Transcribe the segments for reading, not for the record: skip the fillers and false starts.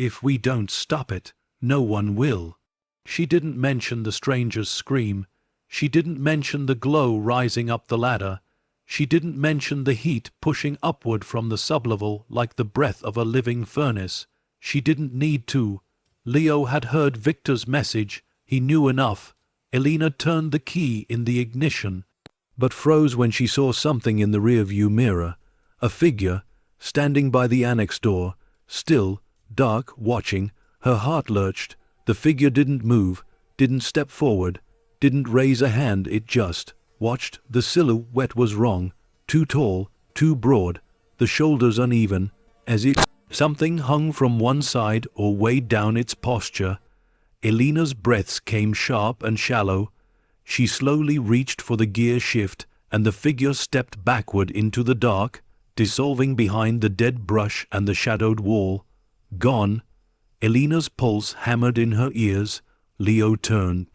If we don't stop it, no one will. She didn't mention the stranger's scream. She didn't mention the glow rising up the ladder. She didn't mention the heat pushing upward from the sublevel like the breath of a living furnace. She didn't need to. Leo had heard Victor's message. He knew enough. Elena turned the key in the ignition, but froze when she saw something in the rearview mirror. A figure, standing by the annex door, still, dark, watching. Her heart lurched. The figure didn't move, didn't step forward, didn't raise a hand. It just watched. The silhouette was wrong, too tall, too broad, the shoulders uneven, as if something hung from one side or weighed down its posture. Elena's breaths came sharp and shallow. She slowly reached for the gear shift, and the figure stepped backward into the dark, dissolving behind the dead brush and the shadowed wall. Gone. Elena's pulse hammered in her ears. Leo turned.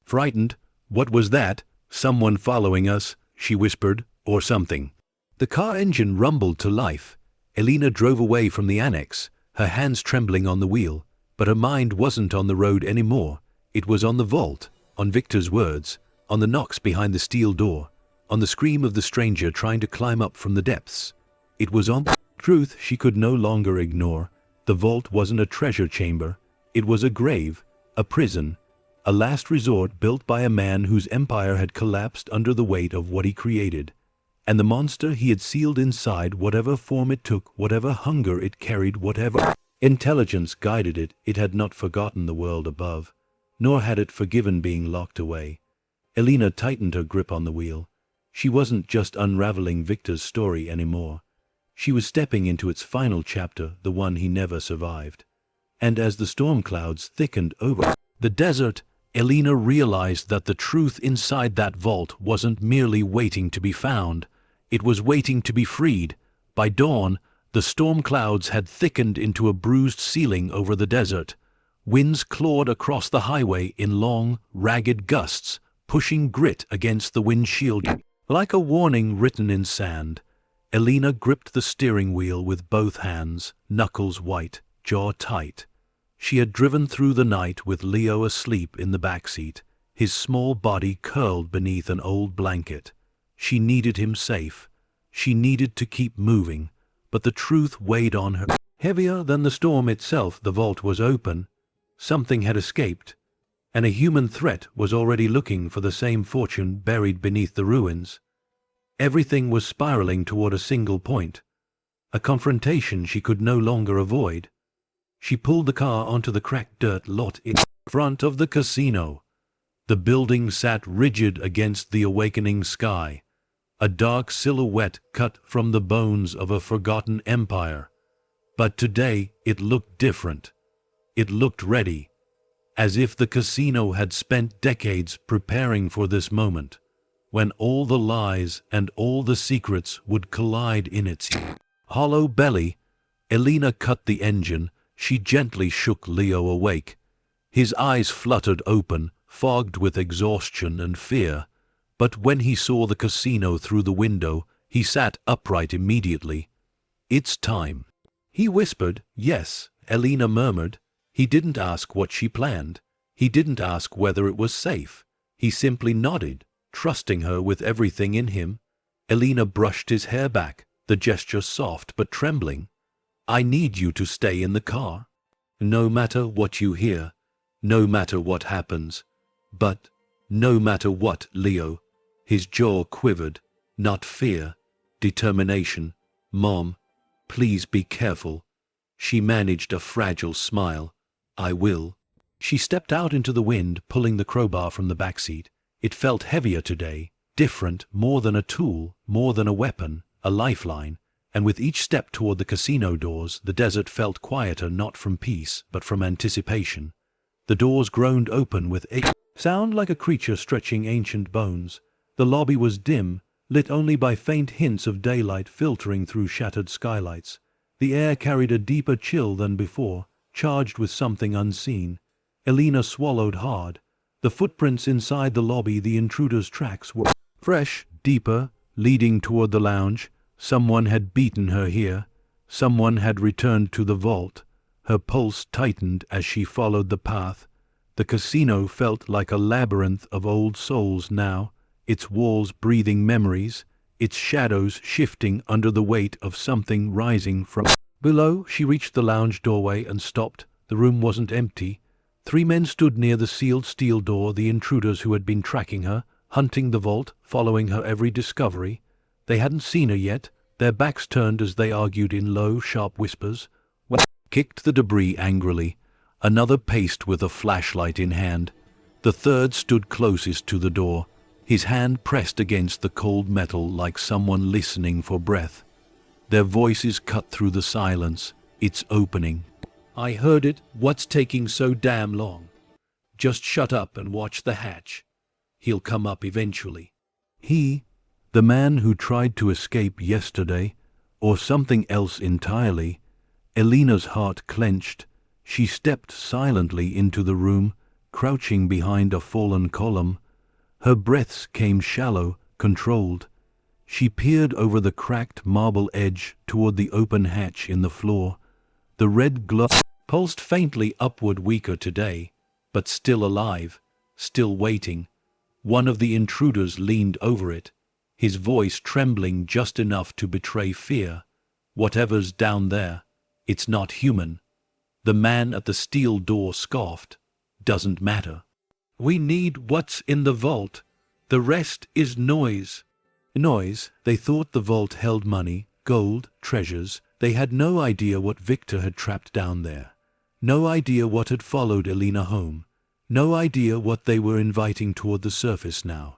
Frightened. What was that? Someone following us, she whispered, or something. The car engine rumbled to life. Elena drove away from the annex, her hands trembling on the wheel, but her mind wasn't on the road anymore. It was on the vault, on Victor's words, on the knocks behind the steel door, on the scream of the stranger trying to climb up from the depths. It was on truth she could no longer ignore. The vault wasn't a treasure chamber. It was a grave, a prison, a last resort built by a man whose empire had collapsed under the weight of what he created. And the monster he had sealed inside, whatever form it took, whatever hunger it carried, whatever intelligence guided it, it had not forgotten the world above, nor had it forgiven being locked away. Elena tightened her grip on the wheel. She wasn't just unraveling Victor's story anymore. She was stepping into its final chapter, the one he never survived. And as the storm clouds thickened over the desert, Elena realized that the truth inside that vault wasn't merely waiting to be found. It was waiting to be freed. By dawn, the storm clouds had thickened into a bruised ceiling over the desert. Winds clawed across the highway in long, ragged gusts, pushing grit against the windshield. Like a warning written in sand, Elena gripped the steering wheel with both hands, knuckles white, jaw tight. She had driven through the night with Leo asleep in the back seat, his small body curled beneath an old blanket. She needed him safe. She needed to keep moving, but the truth weighed on her. Heavier than the storm itself, the vault was open. Something had escaped, and a human threat was already looking for the same fortune buried beneath the ruins. Everything was spiraling toward a single point, a confrontation she could no longer avoid. She pulled the car onto the cracked dirt lot in front of the casino. The building sat rigid against the awakening sky, a dark silhouette cut from the bones of a forgotten empire. But today it looked different. It looked ready, as if the casino had spent decades preparing for this moment, when all the lies and all the secrets would collide in its hollow belly. Elena cut the engine. She gently shook Leo awake. His eyes fluttered open, fogged with exhaustion and fear. But when he saw the casino through the window, he sat upright immediately. "It's time," he whispered. "Yes," Elena murmured. He didn't ask what she planned. He didn't ask whether it was safe. He simply nodded, trusting her with everything in him. Elena brushed his hair back, the gesture soft but trembling. "I need you to stay in the car. No matter what you hear, no matter what happens. But no matter what, Leo." His jaw quivered. Not fear, determination. "Mom, please be careful." She managed a fragile smile. "I will." She stepped out into the wind, pulling the crowbar from the back seat. It felt heavier today, different, more than a tool, more than a weapon, a lifeline. And with each step toward the casino doors, the desert felt quieter, not from peace, but from anticipation. The doors groaned open with a sound like a creature stretching ancient bones. The lobby was dim, lit only by faint hints of daylight filtering through shattered skylights. The air carried a deeper chill than before, charged with something unseen. Elena swallowed hard. The footprints inside the lobby, the intruder's tracks, were fresh, deeper, leading toward the lounge. Someone had beaten her here. Someone had returned to the vault. Her pulse tightened as she followed the path. The casino felt like a labyrinth of old souls now, its walls breathing memories, its shadows shifting under the weight of something rising from below. She reached the lounge doorway and stopped. The room wasn't empty. 3 men stood near the sealed steel door, the intruders who had been tracking her, hunting the vault, following her every discovery. They hadn't seen her yet, their backs turned as they argued in low, sharp whispers. One kicked the debris angrily. Another paced with a flashlight in hand. The third stood closest to the door, his hand pressed against the cold metal like someone listening for breath. Their voices cut through the silence. It's opening. I heard it. What's taking so damn long? Just shut up and watch the hatch. He'll come up eventually. He, the man who tried to escape yesterday, or something else entirely. Elena's heart clenched. She stepped silently into the room, crouching behind a fallen column. Her breaths came shallow, controlled. She peered over the cracked marble edge toward the open hatch in the floor. The red glow pulsed faintly upward, weaker today, but still alive, still waiting. One of the intruders leaned over it, his voice trembling just enough to betray fear. Whatever's down there, it's not human. The man at the steel door scoffed. Doesn't matter. We need what's in the vault. The rest is noise. Noise. They thought the vault held money, gold, treasures. They had no idea what Victor had trapped down there. No idea what had followed Elena home. No idea what they were inviting toward the surface now.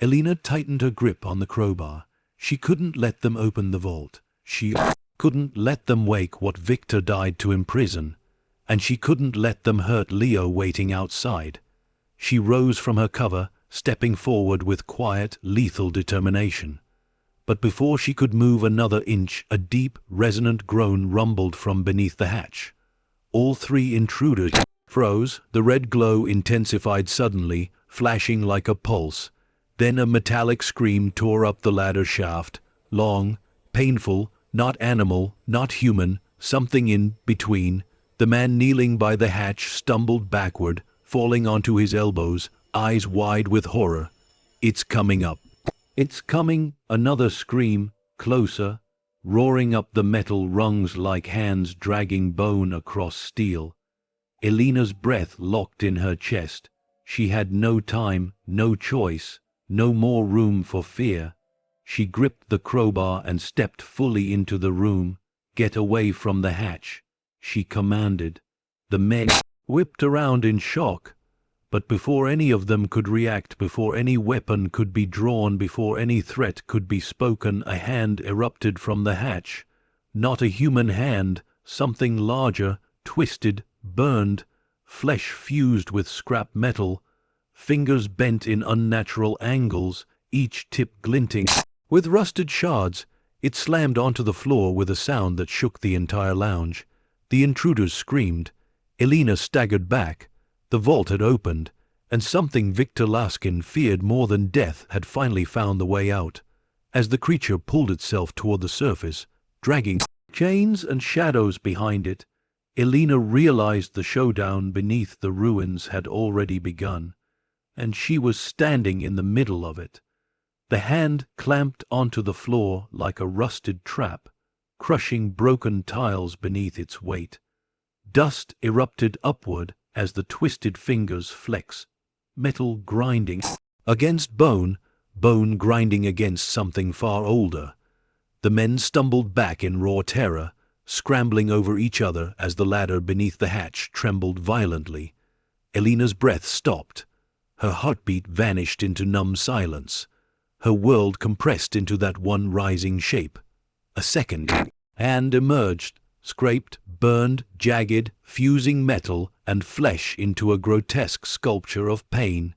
Elena tightened her grip on the crowbar. She couldn't let them open the vault. She couldn't let them wake what Victor died to imprison. And she couldn't let them hurt Leo waiting outside. She rose from her cover, stepping forward with quiet, lethal determination. But before she could move another inch, a deep, resonant groan rumbled from beneath the hatch. All 3 intruders froze. The red glow intensified suddenly, flashing like a pulse. Then a metallic scream tore up the ladder shaft, long, painful, not animal, not human, something in between. The man kneeling by the hatch stumbled backward, falling onto his elbows, eyes wide with horror. It's coming up. It's coming. Another scream, closer, roaring up the metal rungs like hands dragging bone across steel. Elena's breath locked in her chest. She had no time, no choice, no more room for fear. She gripped the crowbar and stepped fully into the room. Get away from the hatch, she commanded. The men whipped around in shock. But before any of them could react, before any weapon could be drawn, before any threat could be spoken, a hand erupted from the hatch. Not a human hand, something larger, twisted, burned, flesh fused with scrap metal, fingers bent in unnatural angles, each tip glinting with rusted shards. It slammed onto the floor with a sound that shook the entire lounge. The intruders screamed. Elena staggered back. The vault had opened, and something Victor Laskin feared more than death had finally found the way out. As the creature pulled itself toward the surface, dragging chains and shadows behind it, Elena realized the showdown beneath the ruins had already begun, and she was standing in the middle of it. The hand clamped onto the floor like a rusted trap, crushing broken tiles beneath its weight. Dust erupted upward as the twisted fingers flex, metal grinding against bone, bone grinding against something far older. The men stumbled back in raw terror, scrambling over each other as the ladder beneath the hatch trembled violently. Elena's breath stopped. Her heartbeat vanished into numb silence. Her world compressed into that one rising shape. A second hand emerged, scraped, burned, jagged, fusing metal and flesh into a grotesque sculpture of pain.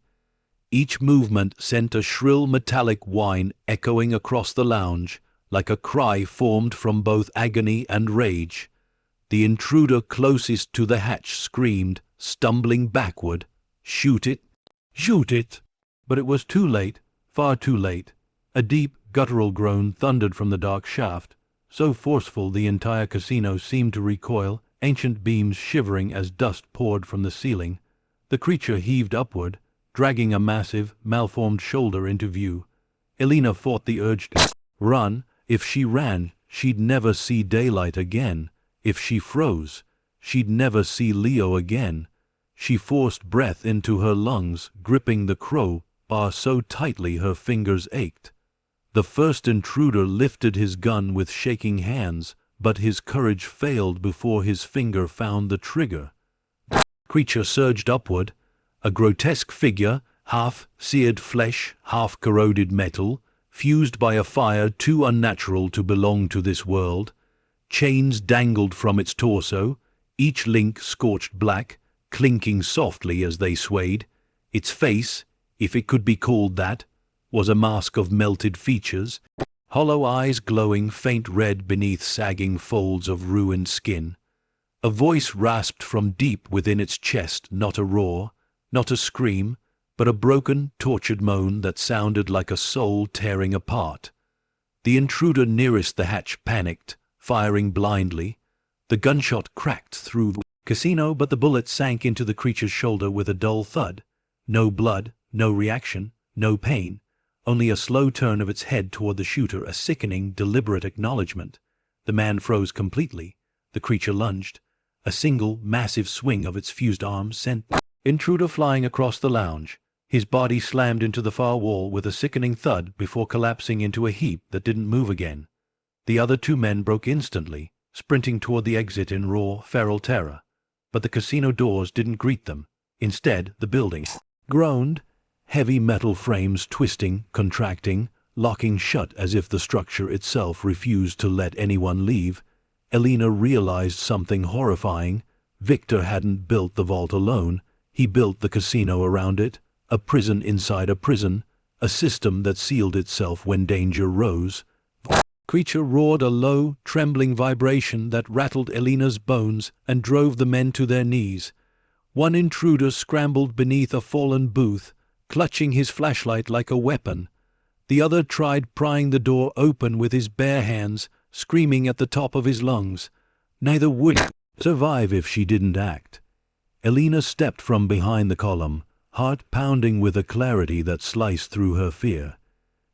Each movement sent a shrill metallic whine echoing across the lounge, like a cry formed from both agony and rage. The intruder closest to the hatch screamed, stumbling backward, "Shoot it! Shoot it!" But it was too late, far too late. A deep, guttural groan thundered from the dark shaft, so forceful the entire casino seemed to recoil. ancient beams shivering as dust poured from the ceiling. The creature heaved upward, dragging a massive, malformed shoulder into view. Elena fought the urge to run. If she ran, she'd never see daylight again. If she froze, she'd never see Leo again. She forced breath into her lungs, gripping the crowbar so tightly her fingers ached. The first intruder lifted his gun with shaking hands, but his courage failed before his finger found the trigger. The creature surged upward, a grotesque figure, half seared flesh, half corroded metal, fused by a fire too unnatural to belong to this world. Chains dangled from its torso, each link scorched black, clinking softly as they swayed. Its face, if it could be called that, was a mask of melted features, hollow eyes glowing faint red beneath sagging folds of ruined skin. A voice rasped from deep within its chest, not a roar, not a scream, but a broken, tortured moan that sounded like a soul tearing apart. The intruder nearest the hatch panicked, firing blindly. The gunshot cracked through the casino, but the bullet sank into the creature's shoulder with a dull thud. No blood, no reaction, no pain. Only a slow turn of its head toward the shooter, a sickening, deliberate acknowledgement. The man froze completely. The creature lunged. A single, massive swing of its fused arms sent the intruder flying across the lounge. His body slammed into the far wall with a sickening thud before collapsing into a heap that didn't move again. The other two men broke instantly, sprinting toward the exit in raw, feral terror. But the casino doors didn't greet them. Instead, the building groaned, heavy metal frames twisting, contracting, locking shut as if the structure itself refused to let anyone leave. Elena realized something horrifying. Victor hadn't built the vault alone. He built the casino around it, a prison inside a prison, a system that sealed itself when danger rose. The creature roared a low, trembling vibration that rattled Elena's bones and drove the men to their knees. One intruder scrambled beneath a fallen booth, clutching his flashlight like a weapon. The other tried prying the door open with his bare hands, screaming at the top of his lungs. Neither would survive if she didn't act. Elena stepped from behind the column, heart pounding with a clarity that sliced through her fear.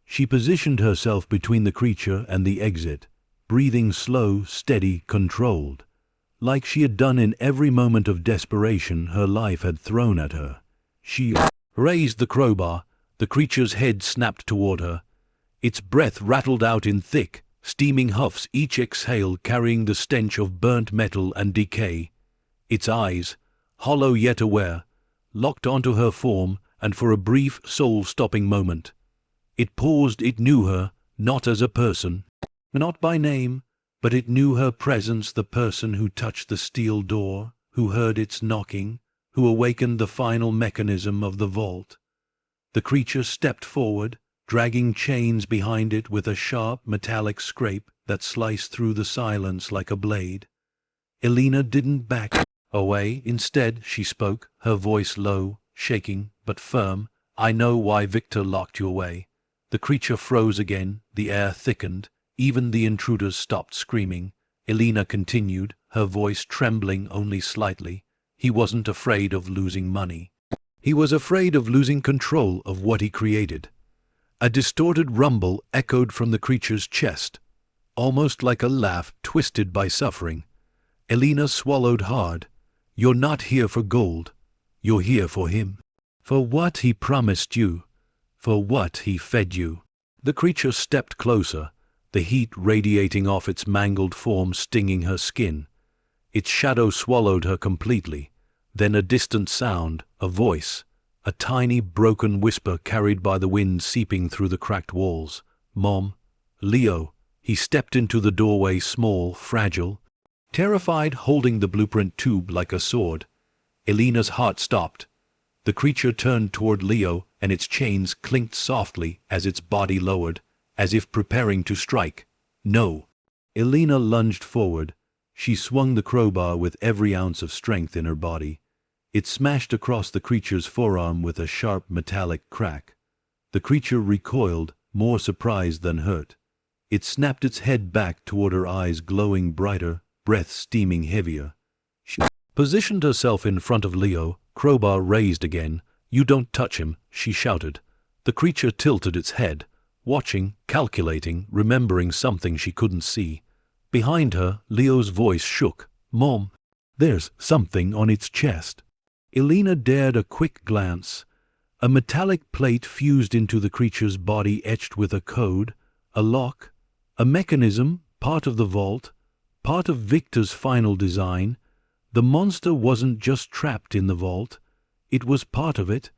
She positioned herself between the creature and the exit, breathing slow, steady, controlled. Like she had done in every moment of desperation her life had thrown at her. She raised the crowbar. The creature's head snapped toward her. Its breath rattled out in thick, steaming huffs, each exhale carrying the stench of burnt metal and decay. Its eyes, hollow yet aware, locked onto her form, and for a brief, soul-stopping moment. It paused. It knew her, not as a person, not by name, but it knew her presence, the person who touched the steel door, who heard its knocking, who awakened the final mechanism of the vault. The creature stepped forward, dragging chains behind it with a sharp metallic scrape that sliced through the silence like a blade. Elena didn't back away. Instead, she spoke, her voice low, shaking, but firm. "I know why Victor locked you away." The creature froze again, the air thickened, even the intruders stopped screaming. Elena continued, her voice trembling only slightly. He wasn't afraid of losing money. He was afraid of losing control of what he created. A distorted rumble echoed from the creature's chest, almost like a laugh twisted by suffering. Elena swallowed hard. "You're not here for gold. You're here for him. For what he promised you. For what he fed you." The creature stepped closer, the heat radiating off its mangled form, stinging her skin. Its shadow swallowed her completely. Then a distant sound, a voice, a tiny broken whisper carried by the wind seeping through the cracked walls. "Mom, Leo." He stepped into the doorway, small, fragile, terrified, holding the blueprint tube like a sword. Elena's heart stopped. The creature turned toward Leo, and its chains clinked softly as its body lowered, as if preparing to strike. "No." Elena lunged forward. She swung the crowbar with every ounce of strength in her body. It smashed across the creature's forearm with a sharp metallic crack. The creature recoiled, more surprised than hurt. It snapped its head back toward her, eyes glowing brighter, breath steaming heavier. positioned herself in front of Leo, crowbar raised again. "You don't touch him," she shouted. The creature tilted its head, watching, calculating, remembering something she couldn't see. Behind her, Leo's voice shook. "Mom, there's something on its chest." Elena dared a quick glance. A metallic plate fused into the creature's body, etched with a code, a lock, a mechanism, part of the vault, part of Victor's final design. The monster wasn't just trapped in the vault, it was part of it,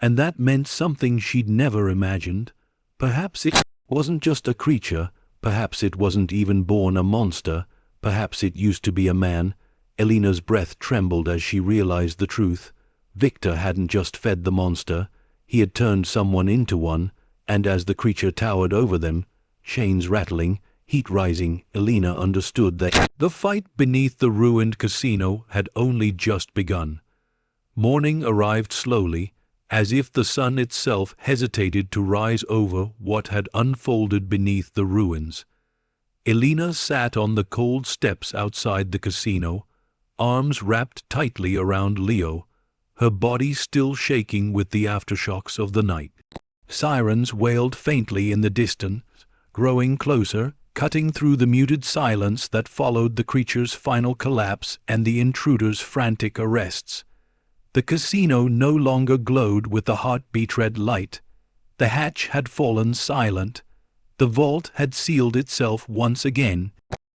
and that meant something she'd never imagined. Perhaps it wasn't just a creature, perhaps it wasn't even born a monster, perhaps it used to be a man. Elena's breath trembled as she realized the truth. Victor hadn't just fed the monster, he had turned someone into one, and as the creature towered over them, chains rattling, heat rising, Elena understood that the fight beneath the ruined casino had only just begun. Morning arrived slowly, as if the sun itself hesitated to rise over what had unfolded beneath the ruins. Elena sat on the cold steps outside the casino, arms wrapped tightly around Leo, her body still shaking with the aftershocks of the night. Sirens wailed faintly in the distance, growing closer, cutting through the muted silence that followed the creature's final collapse and the intruder's frantic arrests. The casino no longer glowed with the heartbeat-red light. The hatch had fallen silent. The vault had sealed itself once again,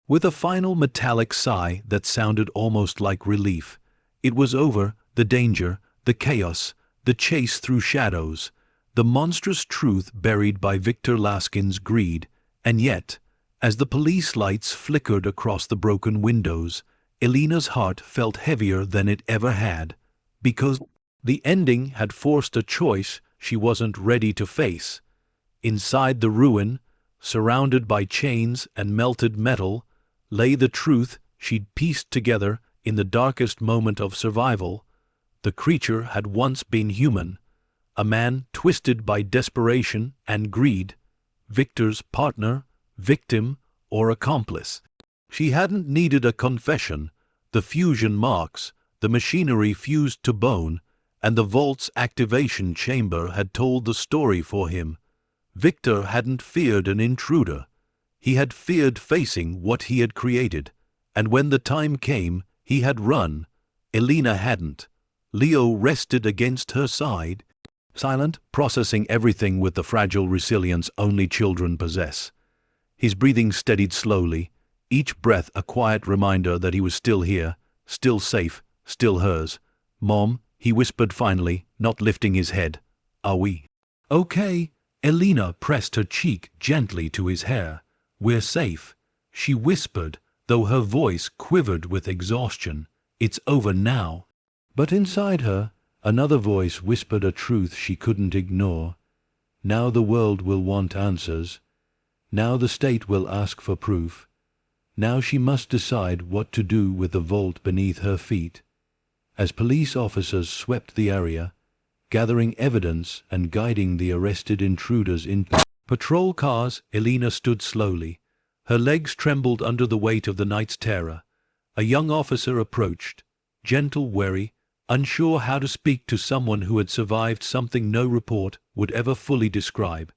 with a final metallic sigh that sounded almost like relief. It was over, the danger, the chaos, the chase through shadows, the monstrous truth buried by Victor Laskin's greed. And yet, as the police lights flickered across the broken windows, Elena's heart felt heavier than it ever had, because the ending had forced a choice she wasn't ready to face. Inside the ruin, surrounded by chains and melted metal, lay the truth she'd pieced together in the darkest moment of survival. The creature had once been human, a man twisted by desperation and greed, Victor's partner, victim, or accomplice. She hadn't needed a confession. The fusion marks, the machinery fused to bone, and the vault's activation chamber had told the story for him. Victor hadn't feared an intruder. He had feared facing what he had created, and when the time came, he had run. Elena hadn't. Leo rested against her side, silent, processing everything with the fragile resilience only children possess. His breathing steadied slowly, each breath a quiet reminder that he was still here, still safe, still hers. "Mom," he whispered finally, not lifting his head. "Are we okay?" Elena pressed her cheek gently to his hair. "We're safe," she whispered, though her voice quivered with exhaustion. "It's over now." But inside her, another voice whispered a truth she couldn't ignore. Now the world will want answers. Now the state will ask for proof. Now she must decide what to do with the vault beneath her feet. As police officers swept the area, gathering evidence and guiding the arrested intruders into patrol cars, Elena stood slowly. Her legs trembled under the weight of the night's terror. A young officer approached, gentle, wary, unsure how to speak to someone who had survived something no report would ever fully describe.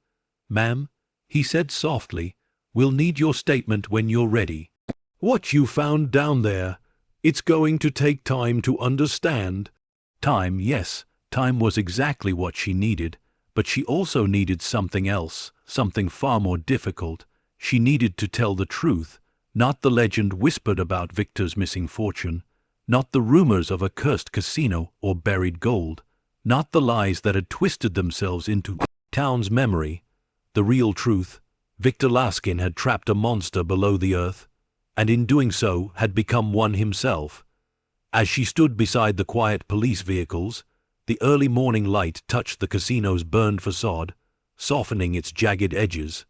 "Ma'am," he said softly, "we'll need your statement when you're ready. What you found down there, it's going to take time to understand." Time, yes, time was exactly what she needed, but she also needed something else, something far more difficult. She needed to tell the truth, not the legend whispered about Victor's missing fortune, not the rumors of a cursed casino or buried gold, not the lies that had twisted themselves into town's memory. The real truth: Victor Laskin had trapped a monster below the earth, and in doing so had become one himself. As she stood beside the quiet police vehicles, the early morning light touched the casino's burned facade, softening its jagged edges.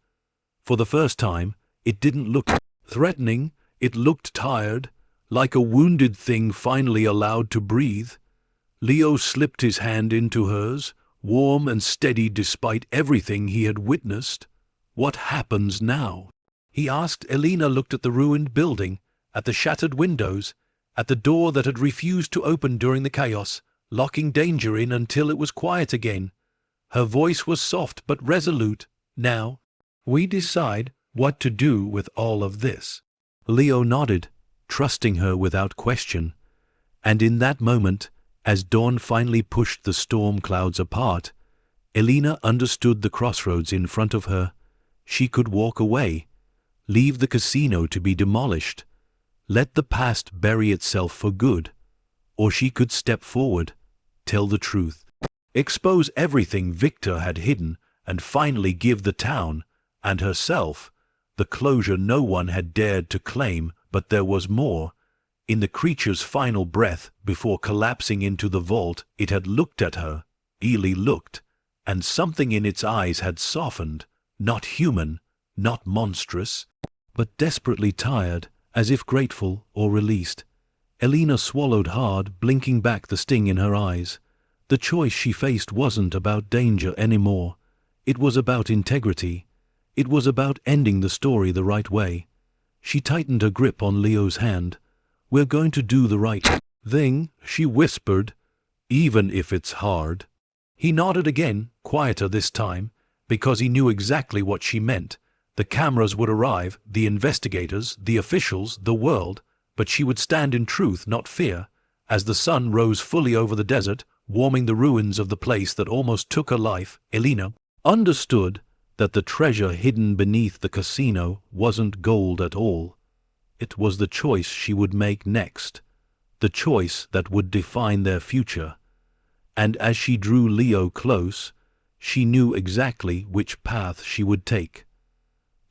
For the first time, it didn't look threatening, it looked tired, like a wounded thing finally allowed to breathe. Leo slipped his hand into hers, warm and steady despite everything he had witnessed. "What happens now?" he asked. Elena looked at the ruined building, at the shattered windows, at the door that had refused to open during the chaos, locking danger in until it was quiet again. Her voice was soft but resolute. Now, we decide what to do with all of this. Leo nodded, trusting her without question. And in that moment, as dawn finally pushed the storm clouds apart, Elena understood the crossroads in front of her. She could walk away, leave the casino to be demolished, let the past bury itself for good, or she could step forward, tell the truth, expose everything Victor had hidden, and finally give the town, and herself, the closure no one had dared to claim. But there was more. In the creature's final breath, before collapsing into the vault, it had looked at her, eerily looked, and something in its eyes had softened, not human, not monstrous, but desperately tired, as if grateful or released. Elena swallowed hard, blinking back the sting in her eyes. The choice she faced wasn't about danger anymore. It was about integrity. It was about ending the story the right way. She tightened her grip on Leo's hand. "We're going to do the right thing," she whispered, "even if it's hard." He nodded again, quieter this time, because he knew exactly what she meant. The cameras would arrive, the investigators, the officials, the world, but she would stand in truth, not fear. As the sun rose fully over the desert, warming the ruins of the place that almost took her life, Elena understood that the treasure hidden beneath the casino wasn't gold at all. It was the choice she would make next, the choice that would define their future. And as she drew Leo close, she knew exactly which path she would take.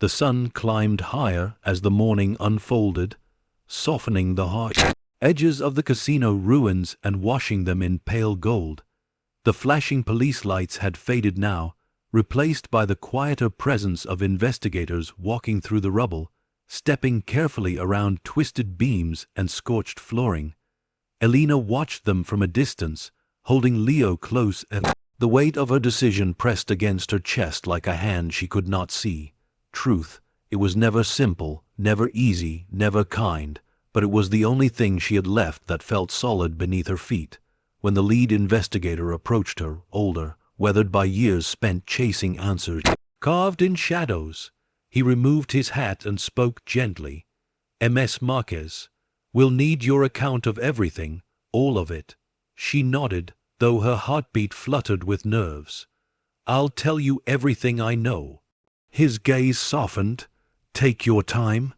The sun climbed higher as the morning unfolded, softening the harsh edges of the casino ruins and washing them in pale gold. The flashing police lights had faded now, replaced by the quieter presence of investigators walking through the rubble, stepping carefully around twisted beams and scorched flooring. Elena watched them from a distance, holding Leo close, and the weight of her decision pressed against her chest like a hand she could not see. Truth, it was never simple, never easy, never kind, but it was the only thing she had left that felt solid beneath her feet. When the lead investigator approached her, older, weathered by years spent chasing answers carved in shadows, he removed his hat and spoke gently. "Ms. Marquez, we'll need your account of everything, all of it." She nodded, though her heartbeat fluttered with nerves. "I'll tell you everything I know." His gaze softened. "Take your time."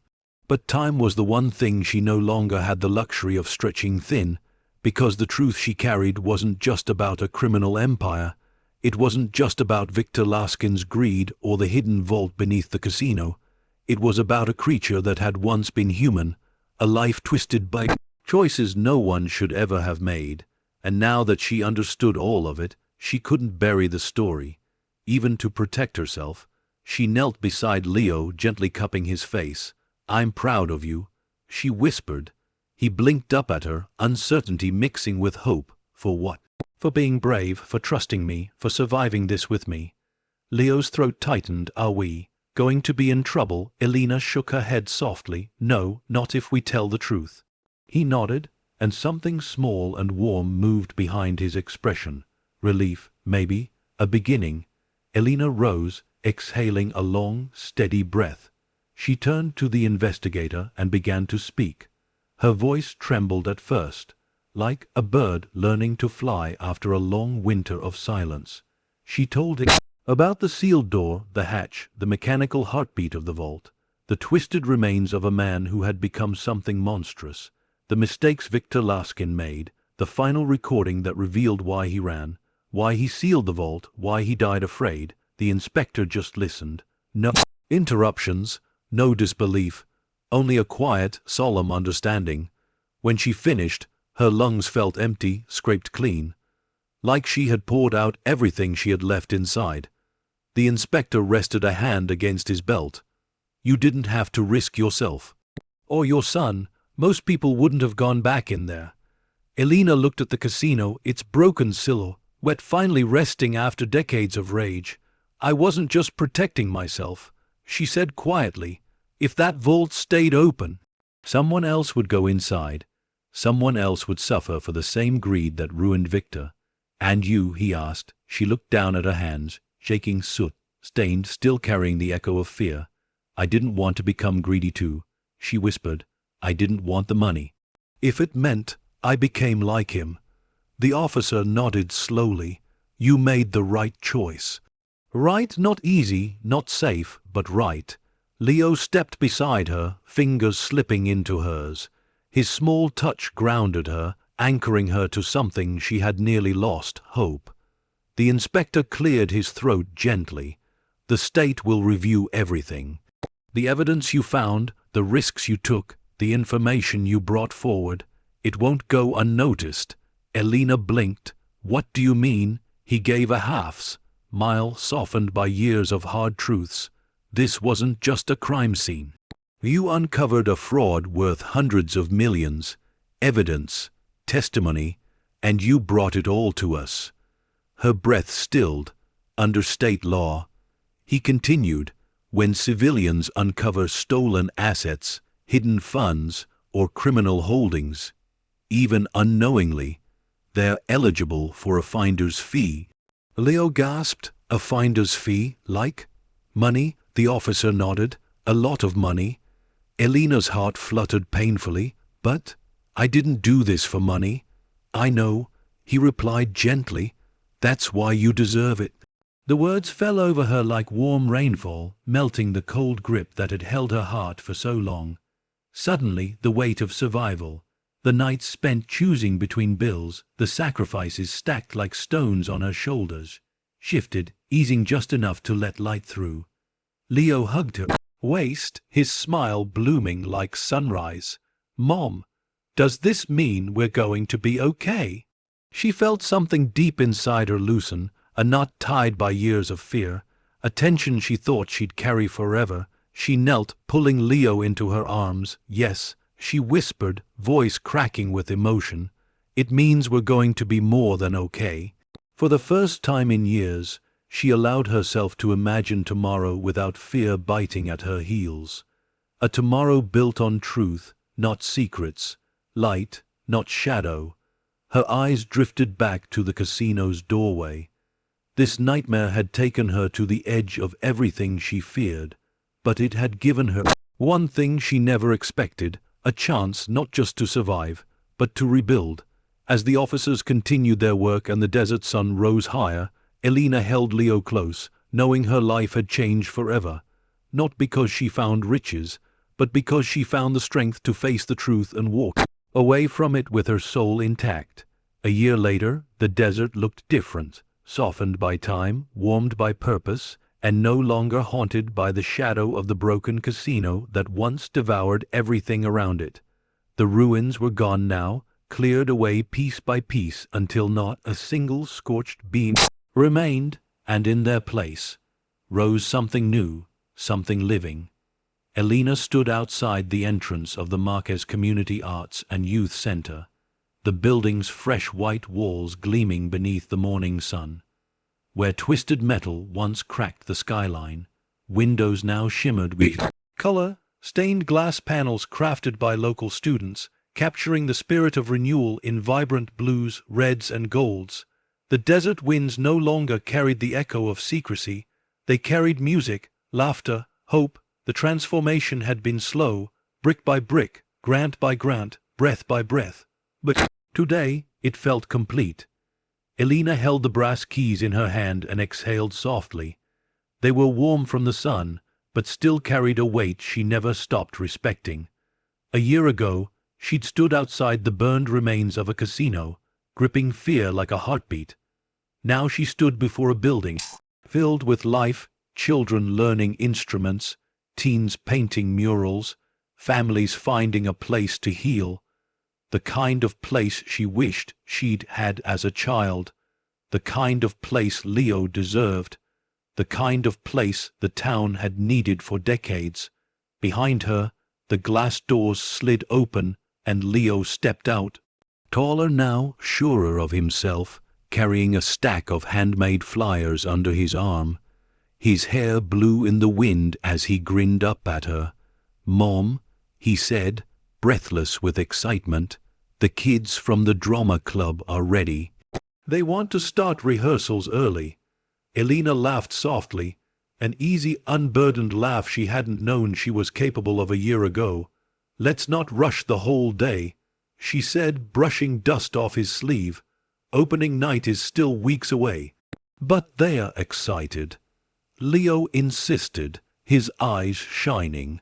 But time was the one thing she no longer had the luxury of stretching thin, because the truth she carried wasn't just about a criminal empire. It wasn't just about Victor Laskin's greed or the hidden vault beneath the casino. It was about a creature that had once been human, a life twisted by choices no one should ever have made. And now that she understood all of it, she couldn't bury the story. Even to protect herself, she knelt beside Leo, gently cupping his face. "I'm proud of you," she whispered. He blinked up at her, uncertainty mixing with hope. "For what?" "For being brave, for trusting me, for surviving this with me." Leo's throat tightened. "Are we going to be in trouble?" Elena shook her head softly. "No, not if we tell the truth." He nodded, and something small and warm moved behind his expression. Relief, maybe, a beginning. Elena rose, exhaling a long, steady breath. She turned to the investigator and began to speak. Her voice trembled at first, like a bird learning to fly after a long winter of silence. She told him about the sealed door, the hatch, the mechanical heartbeat of the vault, the twisted remains of a man who had become something monstrous, the mistakes Victor Laskin made, the final recording that revealed why he ran, why he sealed the vault, why he died afraid. The inspector just listened. No interruptions, no disbelief, only a quiet, solemn understanding. When she finished, her lungs felt empty, scraped clean, like she had poured out everything she had left inside. The inspector rested a hand against his belt. "You didn't have to risk yourself. Or your son. Most people wouldn't have gone back in there." Elena looked at the casino, its broken silhouette finally resting after decades of rage. "I wasn't just protecting myself," she said quietly. "If that vault stayed open, someone else would go inside. Someone else would suffer for the same greed that ruined Victor. And you, he asked. She looked down at her hands, shaking soot-stained, still carrying the echo of fear. I didn't want to become greedy too, she whispered. I didn't want the money. If it meant I became like him. The officer nodded slowly. You made the right choice. Right, not easy, not safe, but right. Leo stepped beside her, fingers slipping into hers. His small touch grounded her, anchoring her to something she had nearly lost, hope. The inspector cleared his throat gently. The state will review everything. The evidence you found, the risks you took, the information you brought forward, it won't go unnoticed. Elena blinked. What do you mean? He gave a half-smile softened by years of hard truths. This wasn't just a crime scene. You uncovered a fraud worth hundreds of millions, evidence, testimony, and you brought it all to us. Her breath stilled. Under state law, he continued, when civilians uncover stolen assets, hidden funds, or criminal holdings, even unknowingly, they're eligible for a finder's fee. Leo gasped. A finder's fee, like? Money? The officer nodded. A lot of money. Elena's heart fluttered painfully. But I didn't do this for money. I know, he replied gently. That's why you deserve it. The words fell over her like warm rainfall, melting the cold grip that had held her heart for so long. Suddenly, the weight of survival, the nights spent choosing between bills, the sacrifices stacked like stones on her shoulders, shifted, easing just enough to let light through. Leo hugged her waist, his smile blooming like sunrise. Mom, does this mean we're going to be okay? She felt something deep inside her loosen, a knot tied by years of fear, a tension she thought she'd carry forever. She knelt, pulling Leo into her arms. Yes, she whispered, voice cracking with emotion. It means we're going to be more than okay. For the first time in years, she allowed herself to imagine tomorrow without fear biting at her heels. A tomorrow built on truth, not secrets, light, not shadow. Her eyes drifted back to the casino's doorway. This nightmare had taken her to the edge of everything she feared, but it had given her one thing she never expected, a chance not just to survive, but to rebuild. As the officers continued their work and the desert sun rose higher, Elena held Leo close, knowing her life had changed forever. Not because she found riches, but because she found the strength to face the truth and walk away from it with her soul intact. A year later, the desert looked different, softened by time, warmed by purpose, and no longer haunted by the shadow of the broken casino that once devoured everything around it. The ruins were gone now, cleared away piece by piece until not a single scorched beam remained, and in their place rose something new, something living. Elena stood outside the entrance of the Marquez Community Arts and Youth Center, the building's fresh white walls gleaming beneath the morning sun. Where twisted metal once cracked the skyline, windows now shimmered with color, stained glass panels crafted by local students, capturing the spirit of renewal in vibrant blues, reds, and golds. The desert winds no longer carried the echo of secrecy. They carried music, laughter, hope. The transformation had been slow, brick by brick, grant by grant, breath by breath. But today, it felt complete. Elena held the brass keys in her hand and exhaled softly. They were warm from the sun, but still carried a weight she never stopped respecting. A year ago, she'd stood outside the burned remains of a casino, gripping fear like a heartbeat. Now she stood before a building, filled with life, children learning instruments, teens painting murals, families finding a place to heal. The kind of place she wished she'd had as a child, the kind of place Leo deserved, the kind of place the town had needed for decades. Behind her, the glass doors slid open and Leo stepped out, taller now, surer of himself, carrying a stack of handmade flyers under his arm. His hair blew in the wind as he grinned up at her. "Mom," he said, breathless with excitement, The kids from the drama club are ready. They want to start rehearsals early. Elena laughed softly, an easy, unburdened laugh she hadn't known she was capable of a year ago. Let's not rush the whole day, she said, brushing dust off his sleeve. Opening night is still weeks away. But they're excited. Leo insisted, his eyes shining.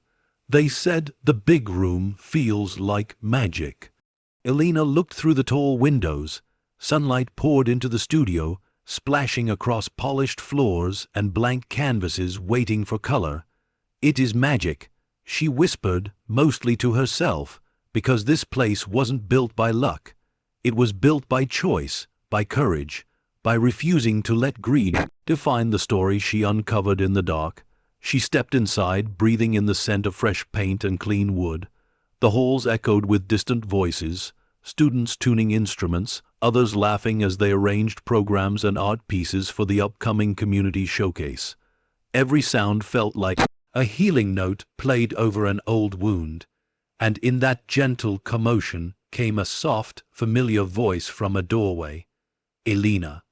They said the big room feels like magic. Elena looked through the tall windows. Sunlight poured into the studio, splashing across polished floors and blank canvases waiting for color. It is magic, she whispered, mostly to herself, because this place wasn't built by luck. It was built by choice, by courage, by refusing to let greed define the story she uncovered in the dark. She stepped inside, breathing in the scent of fresh paint and clean wood. The halls echoed with distant voices, students tuning instruments, others laughing as they arranged programs and art pieces for the upcoming community showcase. Every sound felt like a healing note played over an old wound, and in that gentle commotion came a soft, familiar voice from a doorway. Elena.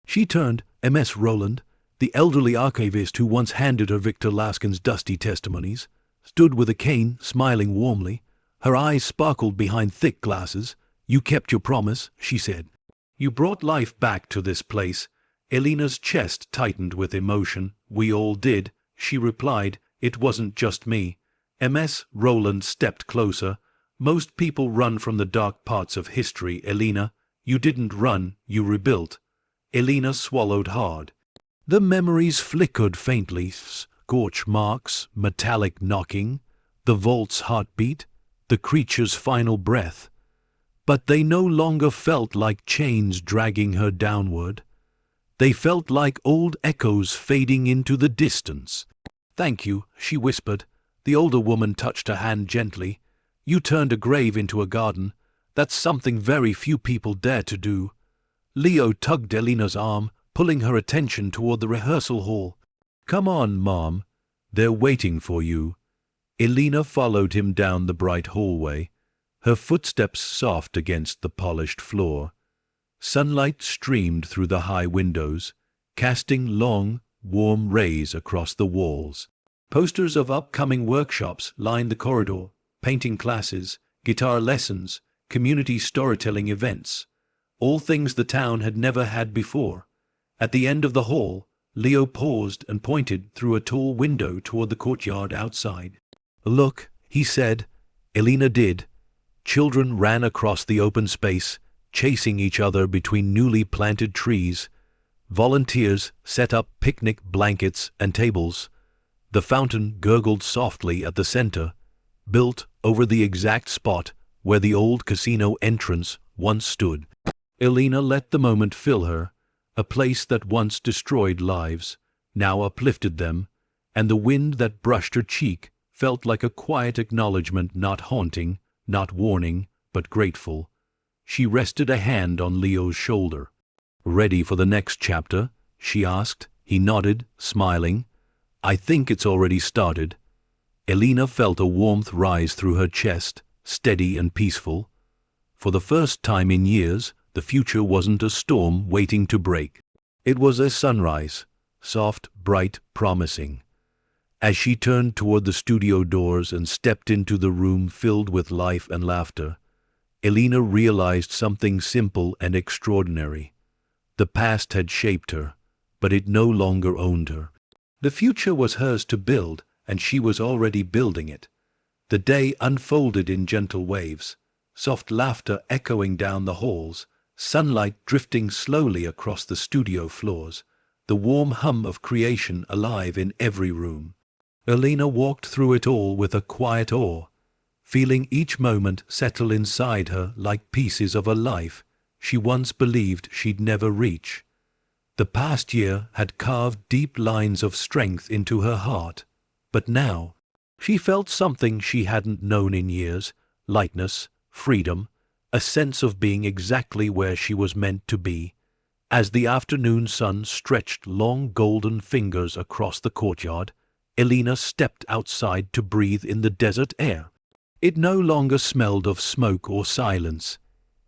She turned. Ms. Rowland, the elderly archivist who once handed her Victor Laskin's dusty testimonies, stood with a cane, smiling warmly. Her eyes sparkled behind thick glasses. You kept your promise, she said. You brought life back to this place. Elena's chest tightened with emotion. We all did, she replied. It wasn't just me. Ms. Rowland stepped closer. Most people run from the dark parts of history, Elena. You didn't run, you rebuilt. Elena swallowed hard. The memories flickered faintly, scorch marks, metallic knocking, the vault's heartbeat, the creature's final breath. But they no longer felt like chains dragging her downward. They felt like old echoes fading into the distance. Thank you, she whispered. The older woman touched her hand gently. You turned a grave into a garden. That's something very few people dare to do. Leo tugged Elena's arm, pulling her attention toward the rehearsal hall. Come on, Mom. They're waiting for you. Elena followed him down the bright hallway, her footsteps soft against the polished floor. Sunlight streamed through the high windows, casting long, warm rays across the walls. Posters of upcoming workshops lined the corridor, painting classes, guitar lessons, community storytelling events. All things the town had never had before. At the end of the hall, Leo paused and pointed through a tall window toward the courtyard outside. Look, he said. Elena did. Children ran across the open space, chasing each other between newly planted trees. Volunteers set up picnic blankets and tables. The fountain gurgled softly at the center, built over the exact spot where the old casino entrance once stood. Elena let the moment fill her. A place that once destroyed lives, now uplifted them, and the wind that brushed her cheek felt like a quiet acknowledgment, not haunting, not warning, but grateful. She rested a hand on Leo's shoulder. Ready for the next chapter? She asked. He nodded, smiling. I think it's already started. Elena felt a warmth rise through her chest, steady and peaceful. For the first time in years, the future wasn't a storm waiting to break. It was a sunrise, soft, bright, promising. As she turned toward the studio doors and stepped into the room filled with life and laughter, Elena realized something simple and extraordinary. The past had shaped her, but it no longer owned her. The future was hers to build, and she was already building it. The day unfolded in gentle waves, soft laughter echoing down the halls, sunlight drifting slowly across the studio floors, the warm hum of creation alive in every room. Elena walked through it all with a quiet awe, feeling each moment settle inside her like pieces of a life she once believed she'd never reach. The past year had carved deep lines of strength into her heart, but now she felt something she hadn't known in years, lightness, freedom, a sense of being exactly where she was meant to be. As the afternoon sun stretched long golden fingers across the courtyard, Elena stepped outside to breathe in the desert air. It no longer smelled of smoke or silence.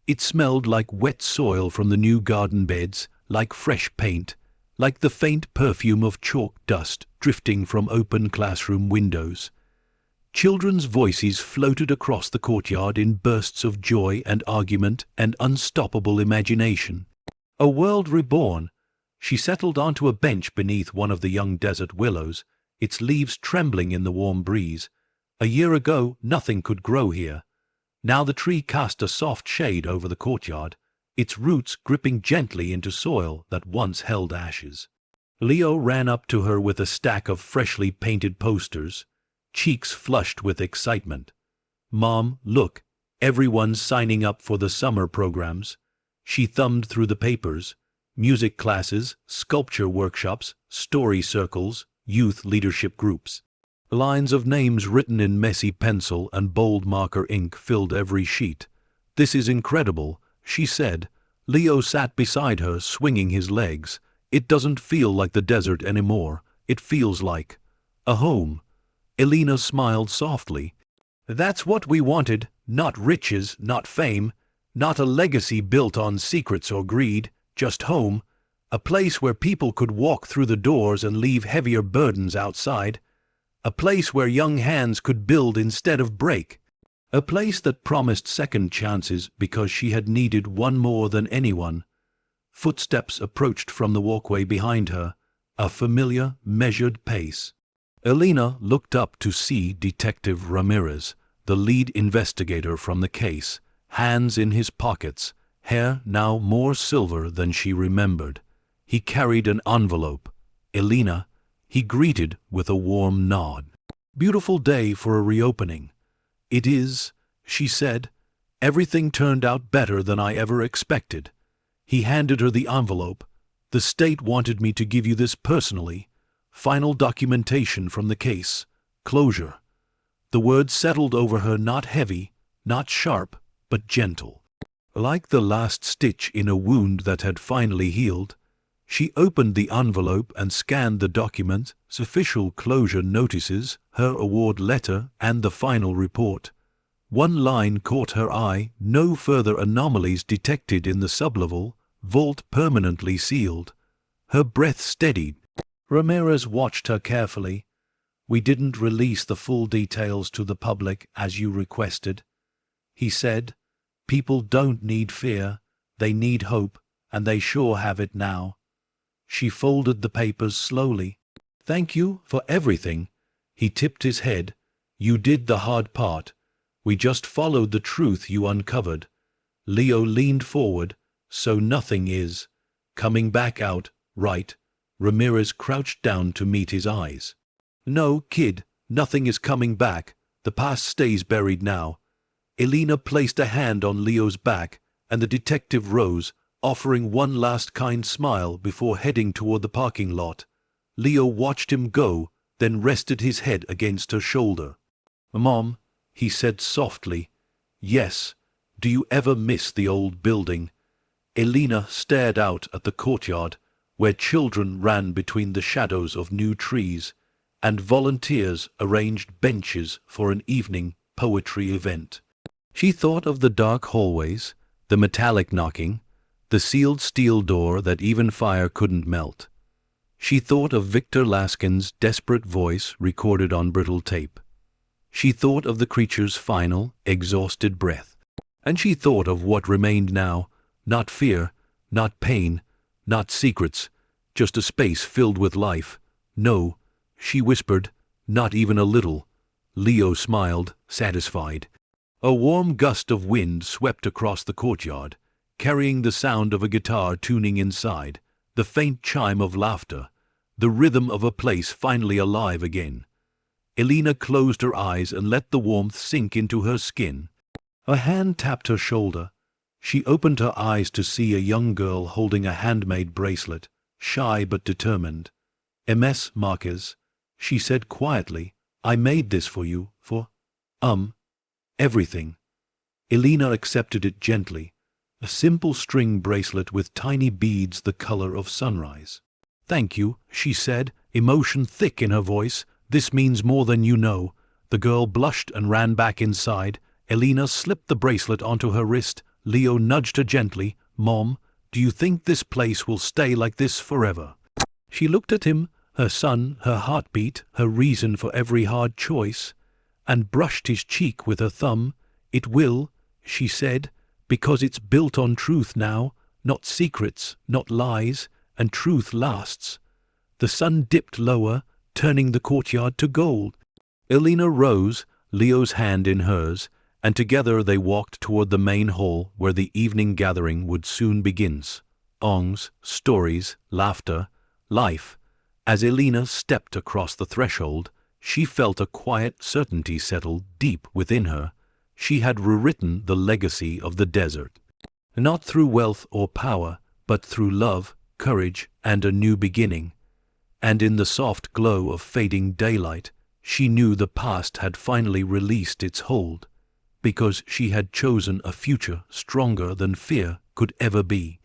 It smelled like wet soil from the new garden beds, like fresh paint, like the faint perfume of chalk dust drifting from open classroom windows. Children's voices floated across the courtyard in bursts of joy and argument and unstoppable imagination. A world reborn. She settled onto a bench beneath one of the young desert willows, its leaves trembling in the warm breeze. A year ago, nothing could grow here. Now the tree cast a soft shade over the courtyard, its roots gripping gently into soil that once held ashes. Leo ran up to her with a stack of freshly painted posters, cheeks flushed with excitement. "Mom, look, everyone's signing up for the summer programs." She thumbed through the papers: music classes, sculpture workshops, story circles, youth leadership groups. Lines of names written in messy pencil and bold marker ink filled every sheet. "This is incredible," she said. Leo sat beside her, swinging his legs. "It doesn't feel like the desert anymore. It feels like a home." Elena smiled softly. "That's what we wanted. Not riches, not fame, not a legacy built on secrets or greed. Just home. A place where people could walk through the doors and leave heavier burdens outside. A place where young hands could build instead of break. A place that promised second chances because she had needed one more than anyone." Footsteps approached from the walkway behind her, a familiar, measured pace. Elena looked up to see Detective Ramirez, the lead investigator from the case, hands in his pockets, hair now more silver than she remembered. He carried an envelope. "Elena," he greeted with a warm nod. "Beautiful day for a reopening." "It is," she said. "Everything turned out better than I ever expected." He handed her the envelope. "The state wanted me to give you this personally. Final documentation from the case. Closure." The words settled over her, not heavy, not sharp, but gentle. Like the last stitch in a wound that had finally healed. She opened the envelope and scanned the documents, official closure notices, her award letter, and the final report. One line caught her eye: "No further anomalies detected in the sublevel, vault permanently sealed." Her breath steadied. Ramirez watched her carefully. "We didn't release the full details to the public as you requested," he said. "People don't need fear, they need hope, and they sure have it now." She folded the papers slowly. "Thank you for everything." He tipped his head. "You did the hard part. We just followed the truth you uncovered." Leo leaned forward. "So nothing is coming back out, right?" Ramirez crouched down to meet his eyes. "No, kid, nothing is coming back. The past stays buried now." Elena placed a hand on Leo's back, and the detective rose, offering one last kind smile before heading toward the parking lot. Leo watched him go, then rested his head against her shoulder. "Mom," he said softly. "Yes. Do you ever miss the old building?" Elena stared out at the courtyard, where children ran between the shadows of new trees, and volunteers arranged benches for an evening poetry event. She thought of the dark hallways, the metallic knocking, the sealed steel door that even fire couldn't melt. She thought of Victor Laskin's desperate voice recorded on brittle tape. She thought of the creature's final, exhausted breath. And she thought of what remained now: not fear, not pain, not secrets, just a space filled with life. "No," she whispered, "not even a little." Leo smiled, satisfied. A warm gust of wind swept across the courtyard, carrying the sound of a guitar tuning inside, the faint chime of laughter, the rhythm of a place finally alive again. Elena closed her eyes and let the warmth sink into her skin. A hand tapped her shoulder. She opened her eyes to see a young girl holding a handmade bracelet, shy but determined. "MS Marquez," she said quietly. "I made this for you, for, everything." Elena accepted it gently, a simple string bracelet with tiny beads the color of sunrise. "Thank you," she said, emotion thick in her voice. "This means more than you know." The girl blushed and ran back inside. Elena slipped the bracelet onto her wrist. Leo nudged her gently. "Mom, do you think this place will stay like this forever?" She looked at him, her son, her heartbeat, her reason for every hard choice, and brushed his cheek with her thumb. "It will," she said, "because it's built on truth now, not secrets, not lies, and truth lasts." The sun dipped lower, turning the courtyard to gold. Elena rose, Leo's hand in hers, and together they walked toward the main hall where the evening gathering would soon begin. Songs, stories, laughter, life. As Elena stepped across the threshold, she felt a quiet certainty settle deep within her. She had rewritten the legacy of the desert. Not through wealth or power, but through love, courage, and a new beginning. And in the soft glow of fading daylight, she knew the past had finally released its hold, because she had chosen a future stronger than fear could ever be.